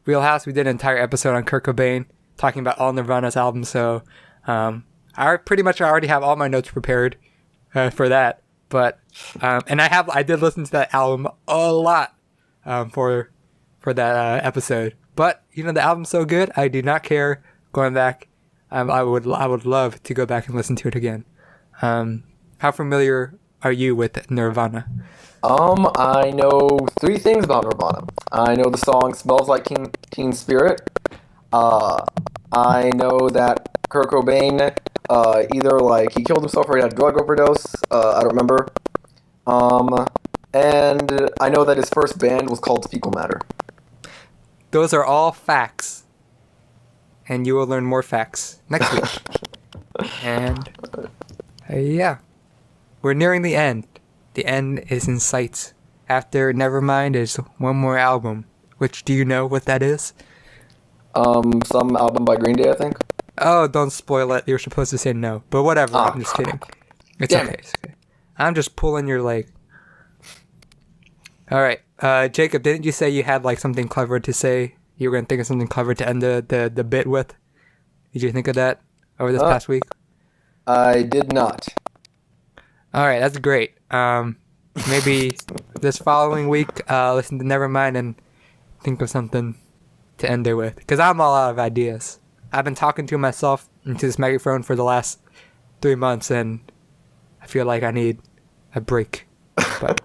Wheelhouse, we did an entire episode on Kurt Cobain, talking about all Nirvana's albums, so I pretty much already have all my notes prepared for that. But and I did listen to that album a lot for that episode. But the album's so good, I do not care going back. I would love to go back and listen to it again. How familiar are you with Nirvana? I know 3 things about Nirvana. I know the song "Smells Like Teen Spirit." I know that Kurt Cobain either he killed himself or he had a drug overdose. I don't remember. And I know that his first band was called Fecal Matter. Those are all facts. And you will learn more facts next week. And we're nearing the end. The end is in sight. After Nevermind is one more album. Which, do you know what that is? Some album by Green Day, I think. Oh, don't spoil it. You're supposed to say no. But whatever, I'm just kidding. It's okay. It's okay. I'm just pulling your leg. Alright, Jacob, didn't you say you had something clever to say? You were going to think of something clever to end the bit with? Did you think of that over this past week? I did not. Alright, that's great. Maybe this following week, listen to Nevermind and think of something to end it with. Because I'm all out of ideas. I've been talking to myself into this microphone for the last 3 months, and I feel like I need a break. But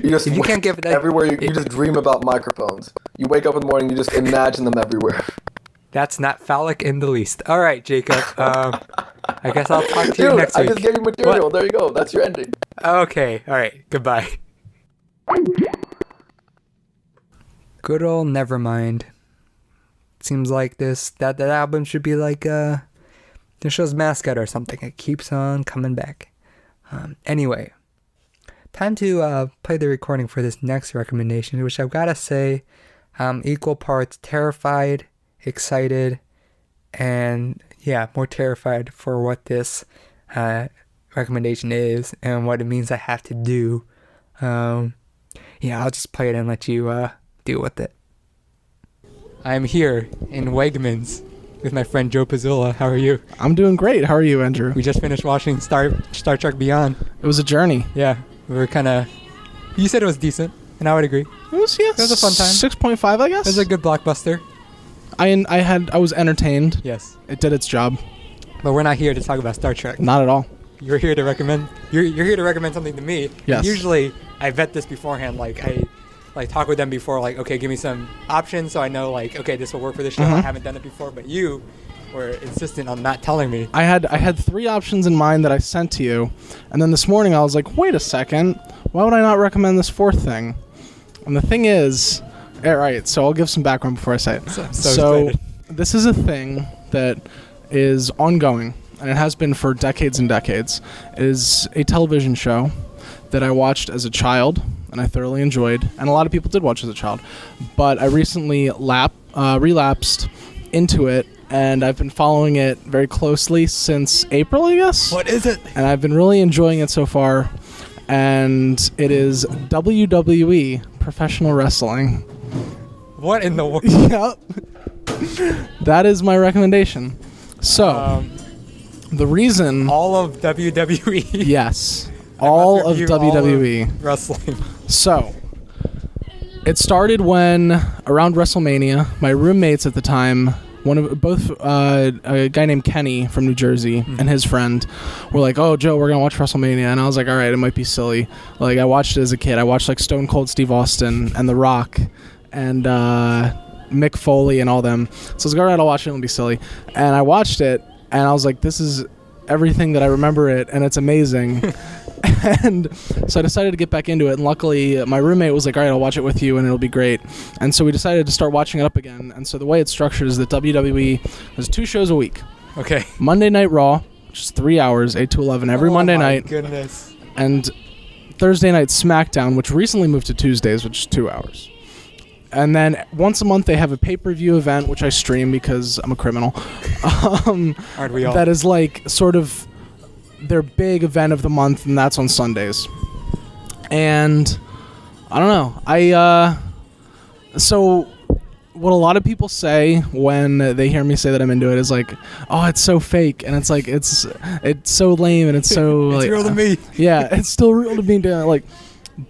you can't give it everywhere. You just dream about microphones. You wake up in the morning, you just imagine them everywhere. That's not phallic in the least. All right, Jacob. I guess I'll talk to you next week. I just gave you material. What? There you go. That's your ending. Okay. All right. Goodbye. Good old Nevermind. Seems like that album should be like the show's mascot or something. It keeps on coming back. Anyway, time to play the recording for this next recommendation, which I've got to say, equal parts terrified, excited, and more terrified for what this recommendation is and what it means I have to do. I'll just play it and let you deal with it. I'm here in Wegmans with my friend Joe Pizzula. How are you? I'm doing great. How are you, Andrew? We just finished watching Star Trek Beyond. It was a journey. Yeah, we were kind of... You said it was decent, and I would agree. It was a fun time. 6.5, I guess. It was a good blockbuster. I was entertained. Yes. It did its job. But we're not here to talk about Star Trek. Not at all. You're here to recommend... You're here to recommend something to me. Yes. Usually, I vet this beforehand. I talk with them before, okay, give me some options so I know, okay, this will work for this show. I haven't done it before, but you were insistent on not telling me. I had 3 options in mind that I sent to you, and then this morning I was like, wait a second, why would I not recommend this 4th thing? And the thing is, alright, so I'll give some background before I say it. So this is a thing that is ongoing, and it has been for decades and decades. It is a television show that I watched as a child, and I thoroughly enjoyed, and a lot of people did watch as a child, but I recently relapsed into it, and I've been following it very closely since April, I guess. What is it? And I've been really enjoying it so far, and it is WWE, professional wrestling. What in the world? Yep. That is my recommendation. So, the reason... All of WWE? Yes. All of WWE. Wrestling. So, it started when, around WrestleMania, my roommates at the time both a guy named Kenny from New Jersey and his friend were like, "Oh, Joe, we're gonna watch WrestleMania," and I was like, "All right, it might be silly." Like I watched it as a kid. I watched like Stone Cold Steve Austin and The Rock and Mick Foley and all them. So I was like, "All right, I'll watch it. It'll be silly." And I watched it, and I was like, "This is everything that I remember it, and it's amazing." And so I decided to get back into it, and luckily my roommate was like, "All right, I'll watch it with you and it'll be great." And so we decided to start watching it up again. And so the way it's structured is that WWE has 2 shows a week. Okay. Monday Night Raw, which is 3 hours, 8 to 11 every Monday night. Oh my goodness. And Thursday Night SmackDown, which recently moved to Tuesdays, which is 2 hours. And then once a month they have a pay-per-view event, which I stream because I'm a criminal. Aren't we all? That is like sort of their big event of the month, and that's on Sundays. And I don't know. So what a lot of people say when they hear me say that I'm into it is like, "Oh, it's so fake," and it's like it's so lame, and it's so it's like real to me. Yeah, it's still real to me. Like,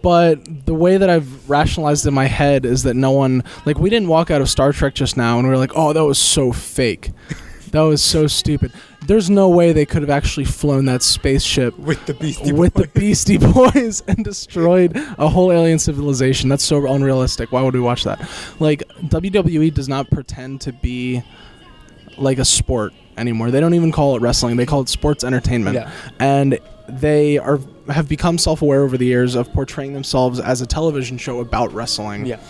but the way that I've rationalized in my head is that no one, like, we didn't walk out of Star Trek just now and we were like, "Oh, that was so fake. That was so stupid." There's no way they could have actually flown that spaceship with the Beastie Boys and destroyed a whole alien civilization. That's so unrealistic. Why would we watch that? Like, WWE does not pretend to be like a sport anymore. They don't even call it wrestling. They call it sports entertainment. Yeah. And they have become self-aware over the years of portraying themselves as a television show about wrestling. Yeah.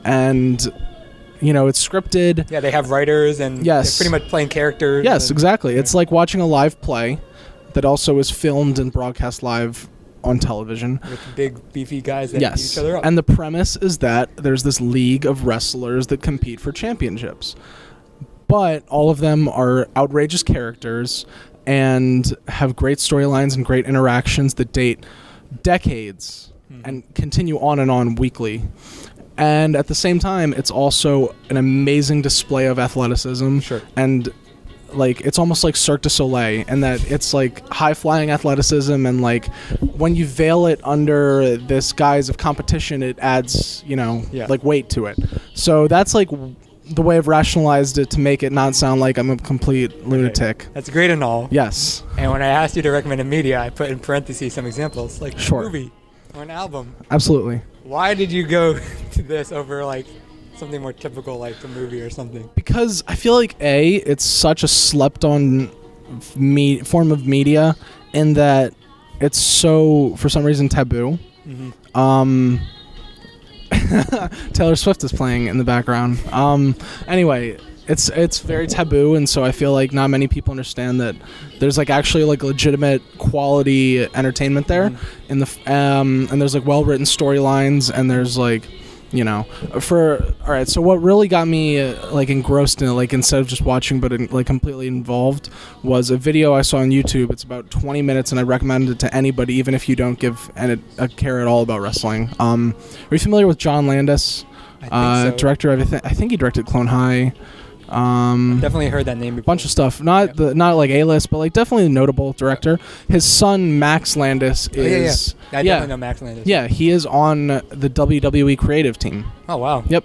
And it's scripted. Yeah, they have writers and they're pretty much playing characters. Yes, exactly. It's like watching a live play that also is filmed and broadcast live on television. With big, beefy guys that beat each other up. And the premise is that there's this league of wrestlers that compete for championships. But all of them are outrageous characters and have great storylines and great interactions that date decades and continue on and on weekly. And at the same time, it's also an amazing display of athleticism. Sure. And like it's almost like Cirque du Soleil, and that it's like high-flying athleticism, and like when you veil it under this guise of competition, it adds, like weight to it. So that's like the way I've rationalized it to make it not sound like I'm a complete lunatic. Okay. That's great and all. Yes. And when I asked you to recommend a media, I put in parentheses some examples, like a movie or an album. Absolutely. Why did you go to this over like something more typical like a movie or something? Because I feel like it's such a slept-on form of media in that it's so, for some reason, taboo. Mm-hmm. Taylor Swift is playing in the background. Anyway, it's very taboo, and so I feel like not many people understand that there's like actually like legitimate quality entertainment there in the and there's like well-written storylines, and there's like all right, so what really got me like engrossed in it, like instead of just watching but like completely involved, was a video I saw on YouTube. It's about 20 minutes, and I recommend it to anybody, even if you don't give a care at all about wrestling. Are you familiar with John Landis? I think so. Director of I think he directed Clone High. I've definitely heard that name before. Bunch of stuff, not like A-list, but like definitely a notable director. His son Max Landis is I definitely know Max Landis. Yeah, he is on the WWE creative team. Oh wow. Yep.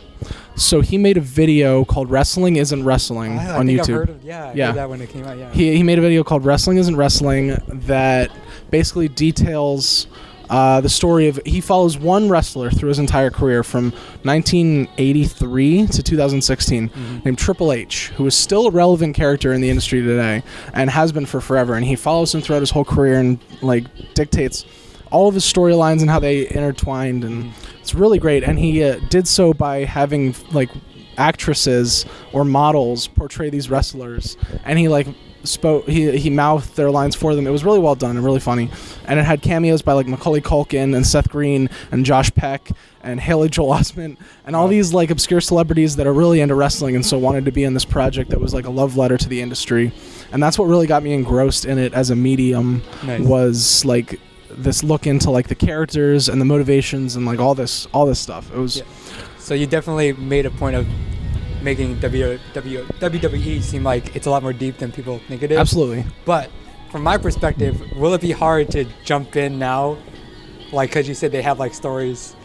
So he made a video called "Wrestling Isn't Wrestling" on YouTube. I've heard of, I heard that when it came out. Yeah. He made a video called "Wrestling Isn't Wrestling" that basically details the story of, he follows one wrestler through his entire career from 1983 to 2016 named Triple H, who is still a relevant character in the industry today and has been for forever. And he follows him throughout his whole career and like dictates all of his storylines and how they intertwined, and it's really great. And he did so by having like actresses or models portray these wrestlers, and he like he mouthed their lines for them. It was really well done and really funny, and it had cameos by like Macaulay Culkin and Seth Green and Josh Peck and Haley Joel Osment and all these like obscure celebrities that are really into wrestling and so wanted to be in this project that was like a love letter to the industry. And that's what really got me engrossed in it as a medium. Was like this look into like the characters and the motivations and like all this stuff. It was So you definitely made a point of making WWE seem like it's a lot more deep than people think it is. Absolutely. But from my perspective, will it be hard to jump in now? Like, because you said they have like stories.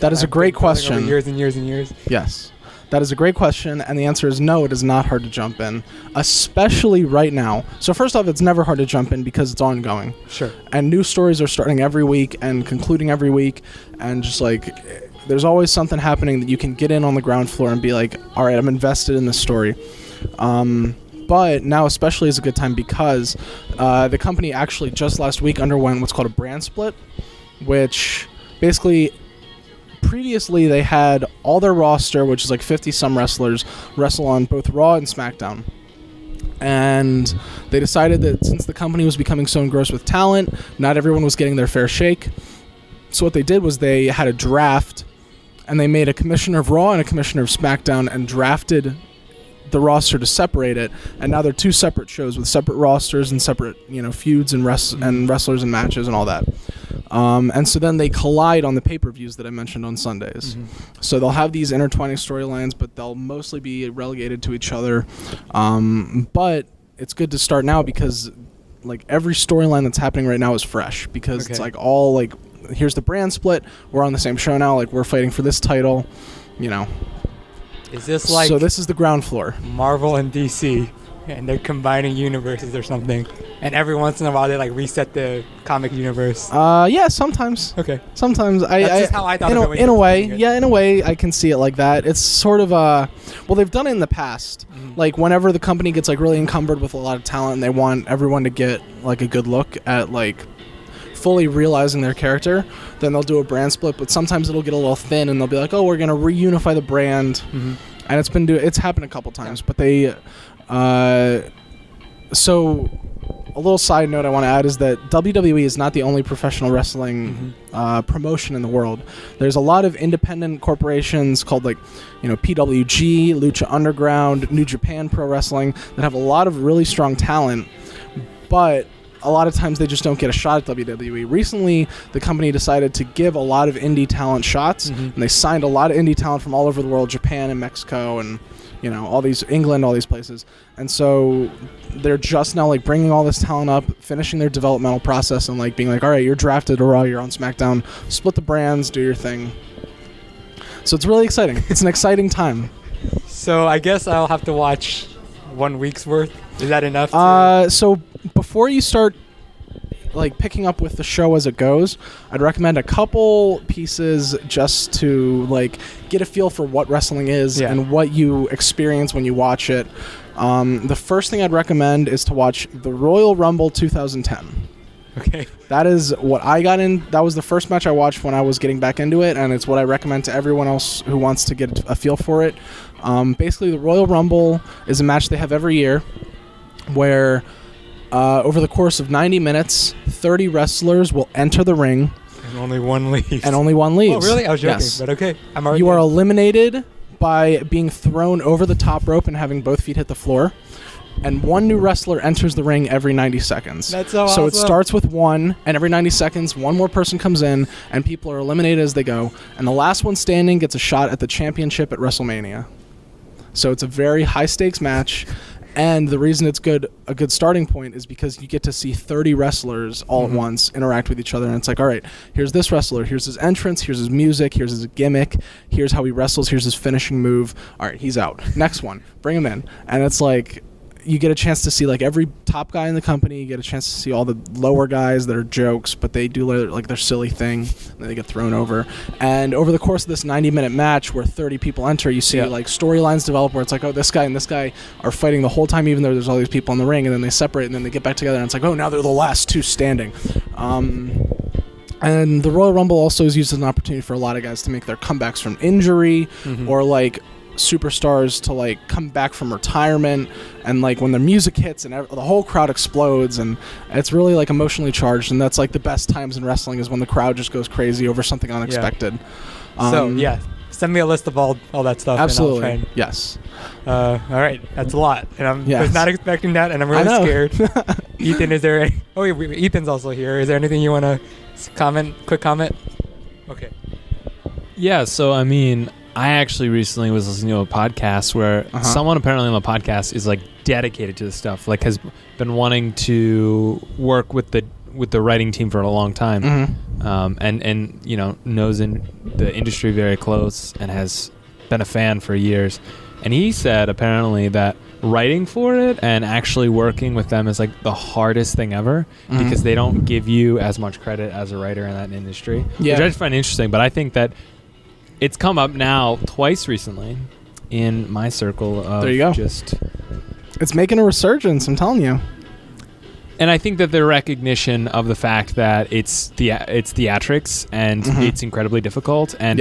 That is a great question. Over years and years and years. Yes. That is a great question, and the answer is no, it is not hard to jump in, especially right now. So first off, it's never hard to jump in because it's ongoing. Sure. And new stories are starting every week and concluding every week, and just like there's always something happening that you can get in on the ground floor and be like, all right, I'm invested in this story. But now especially is a good time because the company actually just last week underwent what's called a brand split, which basically previously they had all their roster, which is like 50-some wrestlers, wrestle on both Raw and SmackDown. And they decided that since the company was becoming so engrossed with talent, not everyone was getting their fair shake. So what they did was they had a draft, and they made a commissioner of Raw and a commissioner of SmackDown and drafted the roster to separate it, and now they're two separate shows with separate rosters and separate feuds and wrestlers and matches and all that. And so then they collide on the pay-per-views that I mentioned on Sundays. So they'll have these intertwining storylines, but they'll mostly be relegated to each other. But it's good to start now because like every storyline that's happening right now is fresh because it's like all like, here's the brand split, we're on the same show now, like we're fighting for this title, Is this like... So this is the ground floor. Marvel and DC, and they're combining universes or something, and every once in a while they like reset the comic universe. Yeah, sometimes. Okay. Sometimes That's just how I thought of it. In a way, in a way, I can see it like that. It's sort of well, they've done it in the past. Like whenever the company gets like really encumbered with a lot of talent, and they want everyone to get like a good look at like fully realizing their character, then they'll do a brand split. But sometimes it'll get a little thin, and they'll be like, "Oh, we're gonna reunify the brand," and it's happened a couple times. But they, so a little side note I want to add is that WWE is not the only professional wrestling promotion in the world. There's a lot of independent corporations called like, PWG, Lucha Underground, New Japan Pro Wrestling that have a lot of really strong talent, but a lot of times they just don't get a shot at WWE. Recently, the company decided to give a lot of indie talent shots, and they signed a lot of indie talent from all over the world, Japan and Mexico and all these, England, all these places. And so they're just now like bringing all this talent up, finishing their developmental process, and like being like, all right, you're drafted to Raw, you're on SmackDown, split the brands, do your thing. So it's really exciting. It's an exciting time. So I guess I'll have to watch 1 week's worth. Is that enough? So before you start like picking up with the show as it goes, I'd recommend a couple pieces just to like get a feel for what wrestling is and what you experience when you watch it. The first thing I'd recommend is to watch the Royal Rumble 2010. Okay. That is what I got in. That was the first match I watched when I was getting back into it, and it's what I recommend to everyone else who wants to get a feel for it. Basically, the Royal Rumble is a match they have every year where over the course of 90 minutes, 30 wrestlers will enter the ring. And only one leaves. Oh, really? I was joking, yes. But okay. You are eliminated by being thrown over the top rope and having both feet hit the floor. And one new wrestler enters the ring every 90 seconds. That's so awesome. It starts with one, and every 90 seconds, one more person comes in, and people are eliminated as they go. And the last one standing gets a shot at the championship at WrestleMania. So it's a very high-stakes match. And the reason it's a good starting point is because you get to see 30 wrestlers all at once interact with each other. And it's like, all right, here's this wrestler. Here's his entrance. Here's his music. Here's his gimmick. Here's how he wrestles. Here's his finishing move. All right, he's out. Next one. Bring him in. And it's like, you get a chance to see like every top guy in the company. You get a chance to see all the lower guys that are jokes, but they do like their silly thing. And they get thrown over. And over the course of this 90-minute match where 30 people enter, you see like storylines develop where it's like, oh, this guy and this guy are fighting the whole time, even though there's all these people in the ring, and then they separate and then they get back together, and it's like, oh, now they're the last two standing. And the Royal Rumble also is used as an opportunity for a lot of guys to make their comebacks from injury or like superstars to like come back from retirement, and like when the music hits and the whole crowd explodes, and it's really like emotionally charged, and that's like the best times in wrestling is when the crowd just goes crazy over something unexpected. Send me a list of all that stuff. Absolutely. And I'll try Yes. all right, that's a lot, and I was not expecting that, and I'm really scared. Ethan, is there Ethan's also here. Is there anything you want to quick comment? Okay. Yeah, so I mean, I actually recently was listening to a podcast where someone apparently on the podcast is like dedicated to this stuff, like has been wanting to work with the writing team for a long time, and knows in the industry very close and has been a fan for years. And he said apparently that writing for it and actually working with them is like the hardest thing ever because they don't give you as much credit as a writer in that industry, which I just find interesting. But I think that it's come up now twice recently in my circle of there you go. It's making a resurgence, I'm telling you. And I think that the recognition of the fact that it's theatrics and it's incredibly difficult, and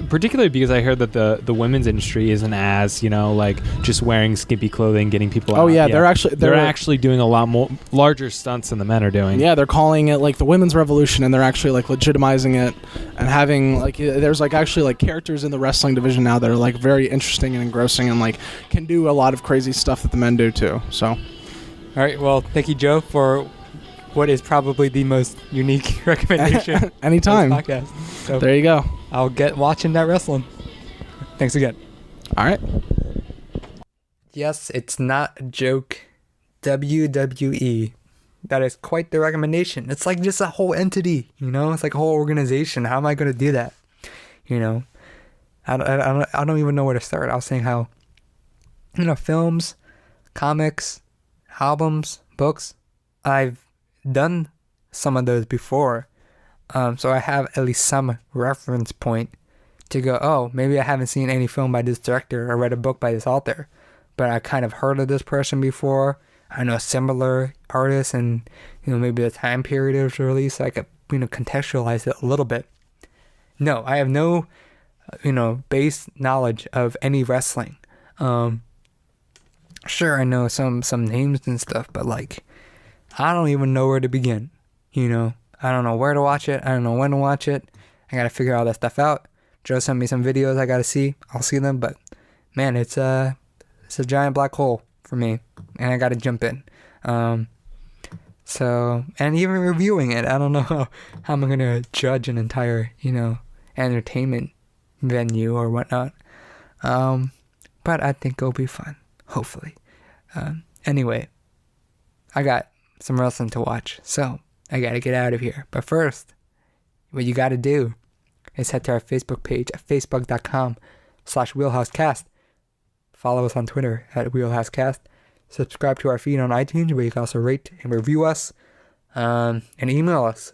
particularly because I heard that the women's industry isn't as like just wearing skimpy clothing, getting people out. Oh yeah, they're actually doing a lot more larger stunts than the men are doing. Yeah, they're calling it like the women's revolution, and they're actually like legitimizing it and having like there's like actually like characters in the wrestling division now that are like very interesting and engrossing and like can do a lot of crazy stuff that the men do too. So. All right, well, thank you, Joe, for what is probably the most unique recommendation. Anytime. Of this podcast. So there you go. I'll get watching that wrestling. Thanks again. All right. Yes, it's not a joke. WWE. That is quite the recommendation. It's like just a whole entity, It's like a whole organization. How am I going to do that? I don't even know where to start. I was saying how, films, comics, albums, books, I've done some of those before, so I have at least some reference point to go, oh, maybe I haven't seen any film by this director or read a book by this author, but I kind of heard of this person before. I know similar artists and maybe the time period it was released, so I could contextualize it a little bit. No, I have no base knowledge of any wrestling. Sure, I know some names and stuff, but like, I don't even know where to begin. I don't know where to watch it. I don't know when to watch it. I gotta figure all that stuff out. Joe sent me some videos I gotta see. I'll see them, but man, it's a giant black hole for me, and I gotta jump in. So, and even reviewing it, I don't know how I'm gonna judge an entire entertainment venue or whatnot. But I think it'll be fun. Hopefully. Anyway, I got some wrestling to watch, so I gotta get out of here. But first, what you gotta do is head to our Facebook page at facebook.com/wheelhousecast. Follow us on Twitter at wheelhousecast. Subscribe to our feed on iTunes, where you can also rate and review us. And email us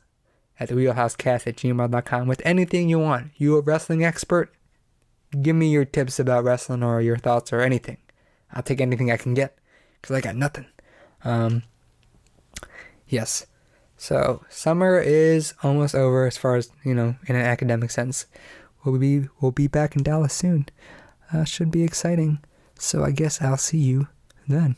at wheelhousecast@gmail.com with anything you want. You a wrestling expert? Give me your tips about wrestling or your thoughts or anything. I'll take anything I can get, because I got nothing. Yes. So, summer is almost over as far as, in an academic sense. We'll be back in Dallas soon. Should be exciting. So, I guess I'll see you then.